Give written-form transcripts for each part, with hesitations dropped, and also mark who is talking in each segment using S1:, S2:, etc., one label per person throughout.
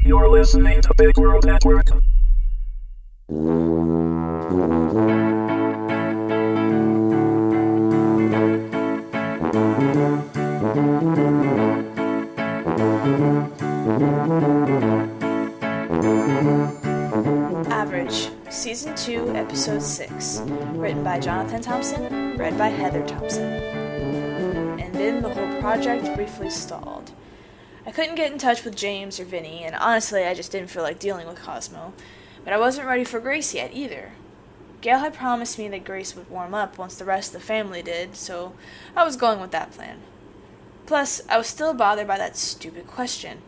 S1: You're listening to Big World Network.
S2: Average, Season 2, Episode 6. Written by Jonathan Thompson, read by Heather Thompson. And then the whole project briefly stalled. I couldn't get in touch with James or Vinny, and honestly I just didn't feel like dealing with Cosmo. But I wasn't ready for Grace yet either. Gail had promised me that Grace would warm up once the rest of the family did, so I was going with that plan. Plus, I was still bothered by that stupid question.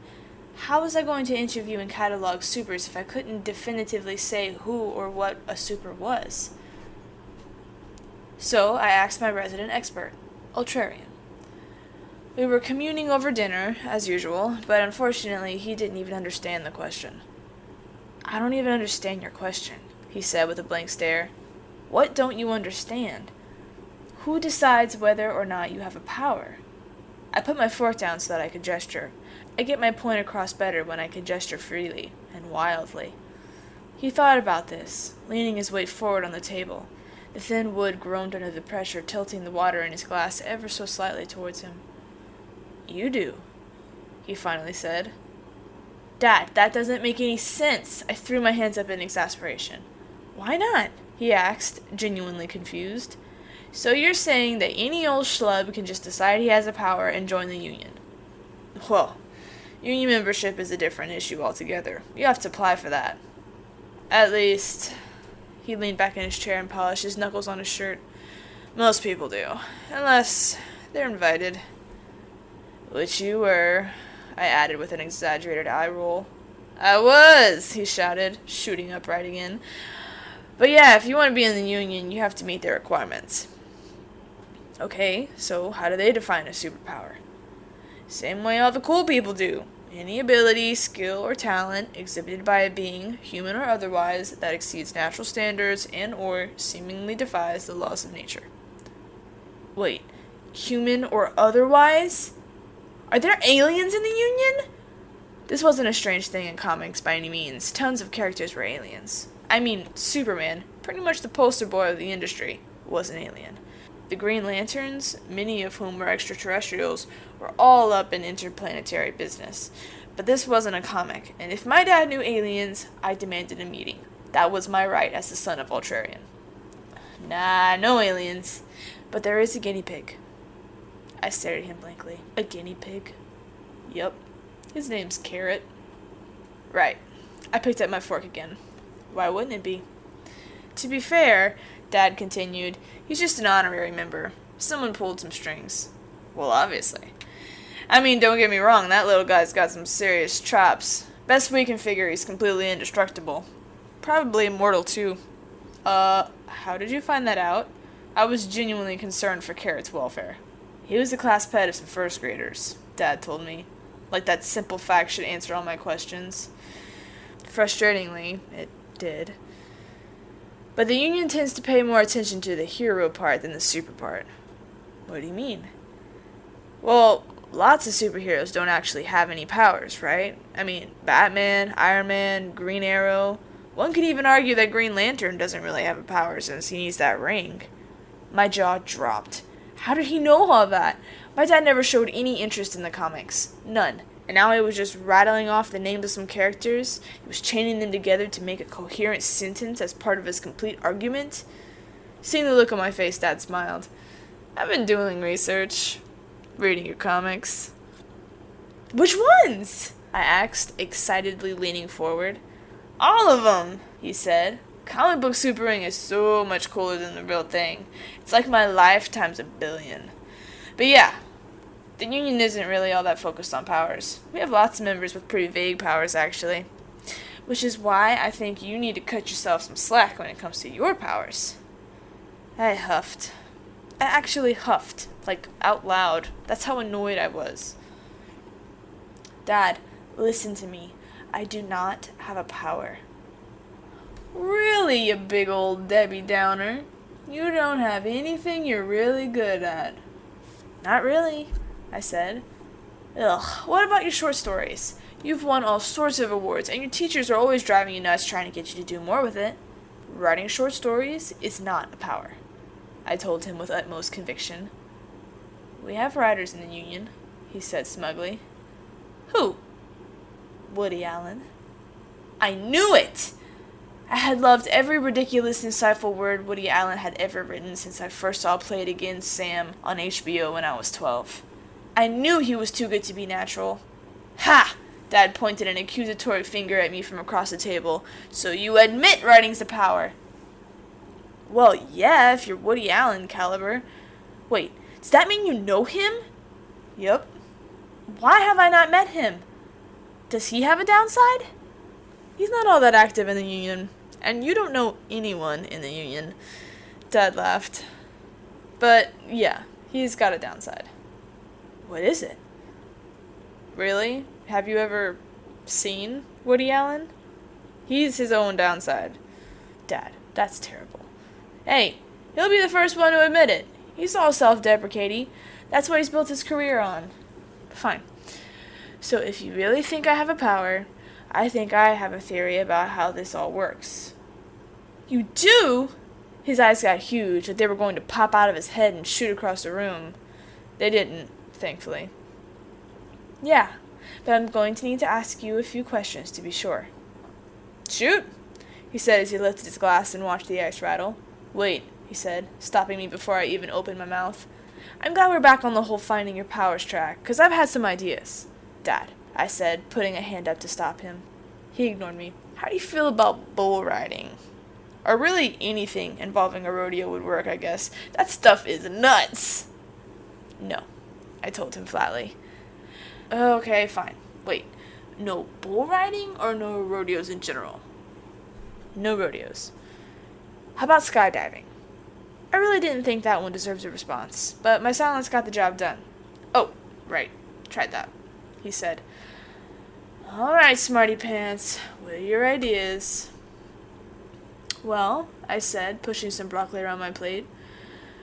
S2: How was I going to interview and catalog supers if I couldn't definitively say who or what a super was? So I asked my resident expert, Ultrarian. We were communing over dinner, as usual, but unfortunately he didn't even understand the question. I don't even understand your question, he said with a blank stare. What don't you understand? Who decides whether or not you have a power? I put my fork down so that I could gesture. I get my point across better when I can gesture freely and wildly. He thought about this, leaning his weight forward on the table. The thin wood groaned under the pressure, tilting the water in his glass ever so slightly towards him. You do, he finally said. Dad, that doesn't make any sense. I threw my hands up in exasperation. Why not? He asked, genuinely confused. So you're saying that any old schlub can just decide he has a power and join the union? Well, union membership is a different issue altogether. You have to apply for that. At least, he leaned back in his chair and polished his knuckles on his shirt. Most people do, unless they're invited. Which you were, I added with an exaggerated eye roll. I was, he shouted, shooting upright again. But yeah, if you want to be in the union, you have to meet their requirements. Okay, so how do they define a superpower? Same way all the cool people do. Any ability, skill, or talent exhibited by a being, human or otherwise, that exceeds natural standards and or seemingly defies the laws of nature. Wait, human or otherwise? Are there aliens in the Union? This wasn't a strange thing in comics by any means. Tons of characters were aliens. I mean, Superman, pretty much the poster boy of the industry, was an alien. The Green Lanterns, many of whom were extraterrestrials, were all up in interplanetary business. But this wasn't a comic, and if my dad knew aliens, I demanded a meeting. That was my right as the son of Ultrarian. Nah, no aliens. But there is a guinea pig. I stared at him blankly. A guinea pig? Yup. His name's Carrot. Right. I picked up my fork again. Why wouldn't it be? To be fair, Dad continued, he's just an honorary member. Someone pulled some strings. Well, obviously. I mean, don't get me wrong, that little guy's got some serious chops. Best we can figure, he's completely indestructible. Probably immortal, too. How did you find that out? I was genuinely concerned for Carrot's welfare. He was the class pet of some first graders, Dad told me. Like that simple fact should answer all my questions. Frustratingly, it did. But the Union tends to pay more attention to the hero part than the super part. What do you mean? Well, lots of superheroes don't actually have any powers, right? I mean, Batman, Iron Man, Green Arrow. One could even argue that Green Lantern doesn't really have a power since he needs that ring. My jaw dropped. How did he know all that? My dad never showed any interest in the comics. None. And now he was just rattling off the names of some characters. He was chaining them together to make a coherent sentence as part of his complete argument. Seeing the look on my face, Dad smiled. I've been doing research. Reading your comics. Which ones? I asked, excitedly leaning forward. All of them, he said. Comic book supering is so much cooler than the real thing. It's like my life times 1,000,000,000. But yeah, the Union isn't really all that focused on powers. We have lots of members with pretty vague powers, actually. Which is why I think you need to cut yourself some slack when it comes to your powers. I huffed. I actually huffed, like out loud. That's how annoyed I was. Dad, listen to me. I do not have a power. Really, you big old Debbie Downer? You don't have anything you're really good at. Not really, I said. Ugh, what about your short stories? You've won all sorts of awards, and your teachers are always driving you nuts trying to get you to do more with it. Writing short stories is not a power, I told him with utmost conviction. We have writers in the union, he said smugly. Who? Woody Allen. I knew it! I had loved every ridiculous, insightful word Woody Allen had ever written since I first saw Play It Again Sam on HBO when I was 12. I knew he was too good to be natural. Ha! Dad pointed an accusatory finger at me from across the table. So you admit writing's a power? Well, yeah, if you're Woody Allen caliber. Wait, does that mean you know him? Yup. Why have I not met him? Does he have a downside? He's not all that active in the union, and you don't know anyone in the union. Dad laughed. But, yeah, he's got a downside. What is it? Really? Have you ever seen Woody Allen? He's his own downside. Dad, that's terrible. Hey, he'll be the first one to admit it. He's all self-deprecating. That's what he's built his career on. Fine. So if you really think I have a power, I think I have a theory about how this all works. You do? His eyes got huge, like they were going to pop out of his head and shoot across the room. They didn't, thankfully. Yeah, but I'm going to need to ask you a few questions to be sure. Shoot, he said as he lifted his glass and watched the ice rattle. Wait, he said, stopping me before I even opened my mouth. I'm glad we're back on the whole finding your powers track, 'cause I've had some ideas. Dad, I said, putting a hand up to stop him. He ignored me. How do you feel about bull riding? Or really anything involving a rodeo would work, I guess. That stuff is nuts. No, I told him flatly. Okay, fine. Wait, no bull riding or no rodeos in general? No rodeos. How about skydiving? I really didn't think that one deserves a response, but my silence got the job done. Oh, right. Tried that, he said. All right, smarty pants. What are your ideas? Well, I said, pushing some broccoli around my plate.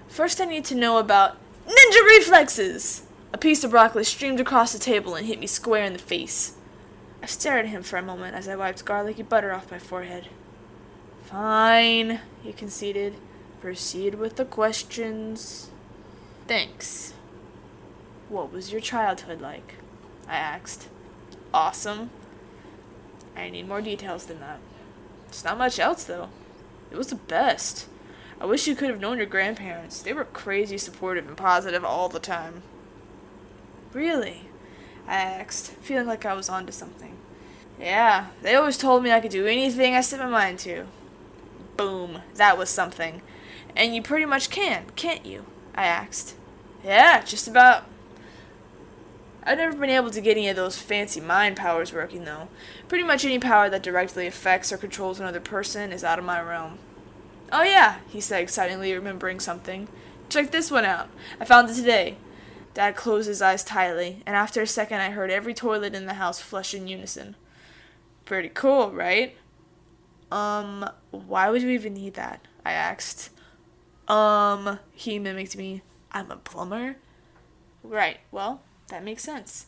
S2: First I need to know about ninja reflexes! A piece of broccoli streamed across the table and hit me square in the face. I stared at him for a moment as I wiped garlicky butter off my forehead. Fine, he conceded. Proceed with the questions. Thanks. What was your childhood like? I asked. Awesome. I need more details than that. It's not much else, though. It was the best. I wish you could have known your grandparents. They were crazy supportive and positive all the time. Really? I asked, feeling like I was onto something. Yeah, they always told me I could do anything I set my mind to. Boom, that was something. And you pretty much can, can't you? I asked. Yeah, just about. I've never been able to get any of those fancy mind powers working, though. Pretty much any power that directly affects or controls another person is out of my realm. Oh yeah, he said excitedly, remembering something. Check this one out. I found it today. Dad closed his eyes tightly, and after a second I heard every toilet in the house flush in unison. Pretty cool, right? Why would you even need that? I asked. He mimicked me. I'm a plumber? Right, well, that makes sense.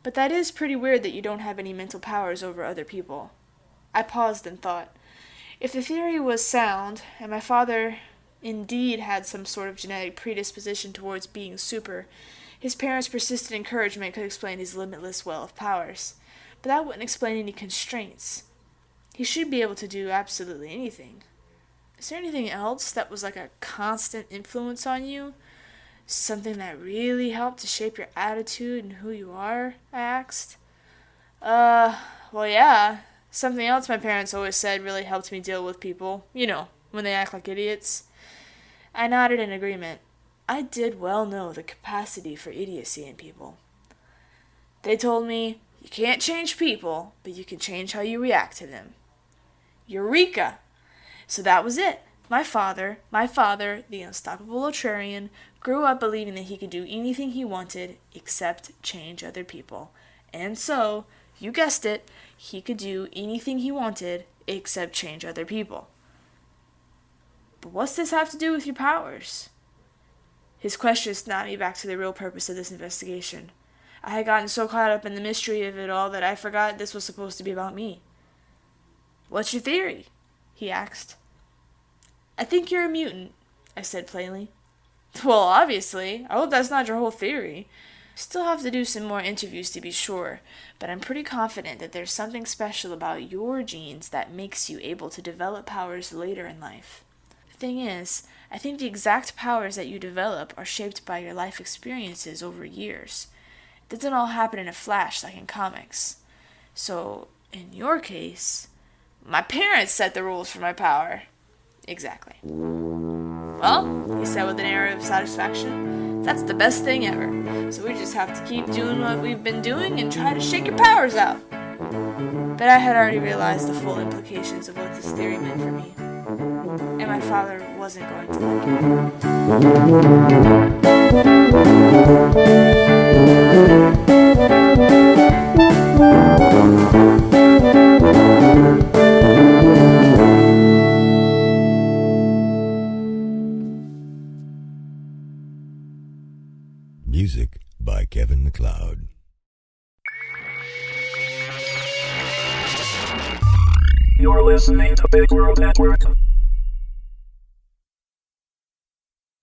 S2: But that is pretty weird that you don't have any mental powers over other people. I paused and thought. If the theory was sound, and my father indeed had some sort of genetic predisposition towards being super, his parents' persistent encouragement could explain his limitless well of powers. But that wouldn't explain any constraints. He should be able to do absolutely anything. Is there anything else that was like a constant influence on you? Something that really helped to shape your attitude and who you are? I asked. Well, yeah. Something else my parents always said really helped me deal with people. You know, when they act like idiots. I nodded in agreement. I did well know the capacity for idiocy in people. They told me, you can't change people, but you can change how you react to them. Eureka! So that was it. My father, the unstoppable Ultrarian, grew up believing that he could do anything he wanted except change other people. And so, you guessed it, he could do anything he wanted except change other people. But what's this have to do with your powers? His question snapped me back to the real purpose of this investigation. I had gotten so caught up in the mystery of it all that I forgot this was supposed to be about me. "What's your theory?" he asked. "I think you're a mutant," I said plainly. "Well, obviously. I hope that's not your whole theory. Still have to do some more interviews to be sure, but I'm pretty confident that there's something special about your genes that makes you able to develop powers later in life. The thing is, I think the exact powers that you develop are shaped by your life experiences over years. It doesn't all happen in a flash like in comics. So, in your case, my parents set the rules for my power." "Exactly." "Well," he said with an air of satisfaction, "that's the best thing ever. So we just have to keep doing what we've been doing and try to shake your powers out." But I had already realized the full implications of what this theory meant for me. And my father wasn't going to like
S3: Music by Kevin MacLeod.
S1: You're listening to Big World Network.